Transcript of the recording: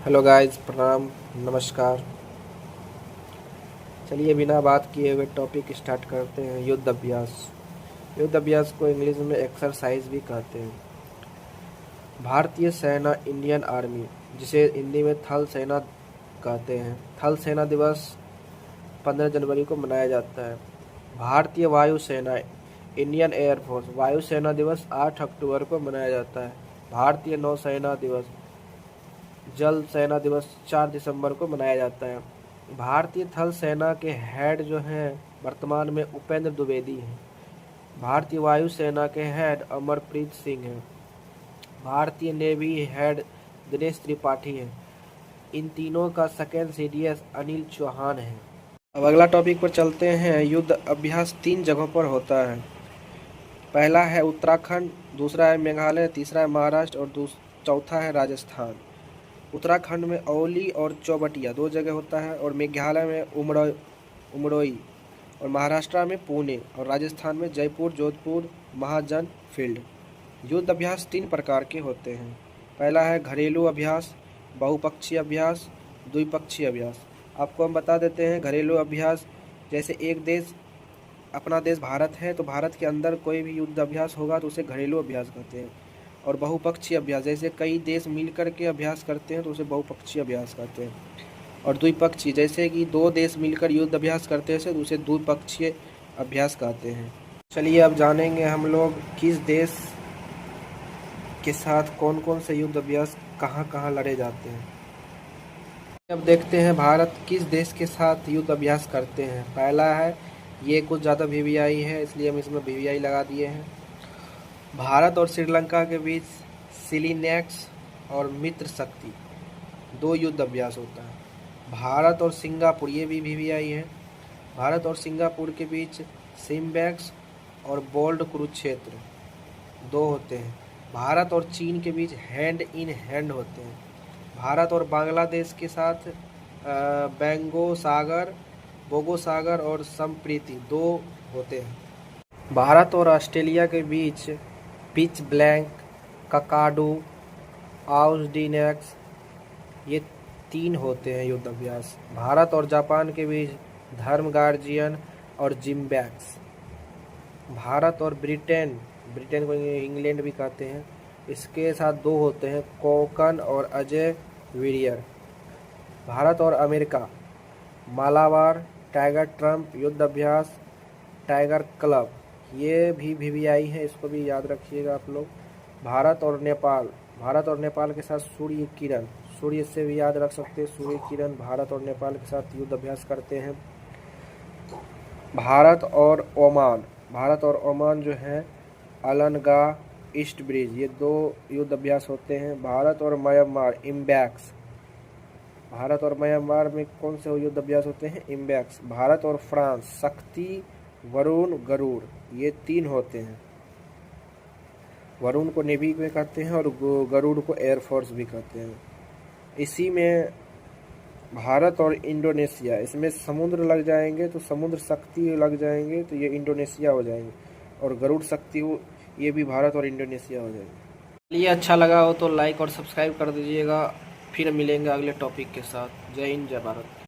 Hello guys, प्रणाम, नमस्कार। चलिए बिना बात किए हुए टॉपिक स्टार्ट करते हैं। युद्ध अभ्यास। युद्ध अभ्यास को इंग्लिश में एक्सरसाइज भी कहते हैं। भारतीय सेना, इंडियन आर्मी, जिसे हिंदी में थल सेना कहते हैं, थल सेना दिवस 15 जनवरी को मनाया जाता है। भारतीय वायु सेना, इंडियन एयरफोर्स, वायु सेना दिवस 8 अक्टूबर को मनाया जाता है। भारतीय नौसेना दिवस, जल सेना दिवस 4 दिसंबर को मनाया जाता है। भारतीय थल सेना के हेड जो हैं वर्तमान में उपेंद्र द्विवेदी हैं। भारतीय वायु सेना के हेड अमरप्रीत सिंह हैं। भारतीय नेवी हेड दिनेश त्रिपाठी हैं। इन तीनों का सेकेंड सीडीएस अनिल चौहान है। अब अगला टॉपिक पर चलते हैं। युद्ध अभ्यास 3 जगहों पर होता है। पहला है उत्तराखंड, दूसरा है मेघालय, तीसरा है महाराष्ट्र और चौथा है राजस्थान। उत्तराखंड में औली और चौबटिया 2 जगह होता है, और मेघालय में उमरोई, और महाराष्ट्र में पुणे, और राजस्थान में जयपुर, जोधपुर, महाजन फील्ड। युद्ध अभ्यास 3 प्रकार के होते हैं। पहला है घरेलू अभ्यास, बहुपक्षीय अभ्यास, द्विपक्षीय अभ्यास। आपको हम बता देते हैं। घरेलू अभ्यास जैसे एक देश, अपना देश भारत है, तो भारत के अंदर कोई भी युद्ध अभ्यास होगा तो उसे घरेलू अभ्यास कहते हैं। और बहुपक्षीय अभ्यास जैसे कई देश मिलकर के अभ्यास करते हैं तो उसे बहुपक्षीय अभ्यास कहते हैं। और द्विपक्षीय जैसे कि 2 देश मिलकर युद्ध अभ्यास करते हैं तो उसे द्विपक्षीय अभ्यास कहते हैं। चलिए अब जानेंगे हम लोग किस देश के साथ कौन कौन से युद्ध अभ्यास कहाँ कहाँ लड़े जाते हैं। अब देखते हैं भारत किस देश के साथ युद्ध अभ्यास करते हैं। पहला है, ये कुछ ज़्यादा वीवीआई है इसलिए हम इसमें वीवीआई लगा दिए हैं। भारत और श्रीलंका के बीच सिलिनेक्स और मित्र शक्ति 2 युद्ध अभ्यास होता है। भारत और सिंगापुर, ये भी वीवीआई है। भारत और सिंगापुर के बीच सिम्बैक्स और बोल्ड कुरुक्षेत्र 2 होते हैं। भारत और चीन के बीच हैंड इन हैंड होते हैं। भारत और बांग्लादेश के साथ बोगो सागर और संप्रीति 2 होते हैं। भारत और ऑस्ट्रेलिया के बीच पिच ब्लैंक, ककाडू, आउसडीनेक्स, ये 3 होते हैं युद्ध अभ्यास। भारत और जापान के बीच धर्म गार्जियन और जिम्बैक्स। भारत और ब्रिटेन को इंग्लैंड भी कहते हैं, इसके साथ 2 होते हैं, कोकन और अजय विरियर। भारत और अमेरिका मालाबार, टाइगर ट्रंप युद्ध अभ्यास, टाइगर क्लब, ये भी वीवीआई है, इसको भी याद रखिएगा आप लोग। भारत और नेपाल के साथ सूर्य से भी याद रख सकते हैं, सूर्य किरण भारत और नेपाल के साथ युद्ध अभ्यास करते हैं। भारत और ओमान जो है अलनगा, ईस्ट ब्रिज, ये 2 युद्ध अभ्यास होते हैं। भारत और म्यांमार इम्बैक्स। भारत और म्यांमार में कौन से युद्ध अभ्यास होते हैं? इम्बैक्स। भारत और फ्रांस शक्ति, वरुण, गरुड़, ये 3 होते हैं। वरुण को नेवी में कहते हैं और गरुड़ को एयरफोर्स भी कहते हैं। इसी में भारत और इंडोनेशिया, इसमें समुद्र लग जाएंगे तो समुद्र शक्ति लग जाएंगे तो ये इंडोनेशिया हो जाएंगे, और गरुड़ शक्ति ये भी भारत और इंडोनेशिया हो जाएंगे। चलिए अच्छा लगा हो तो लाइक और सब्सक्राइब कर दीजिएगा। फिर मिलेंगे अगले टॉपिक के साथ। जय हिंद, जय भारत।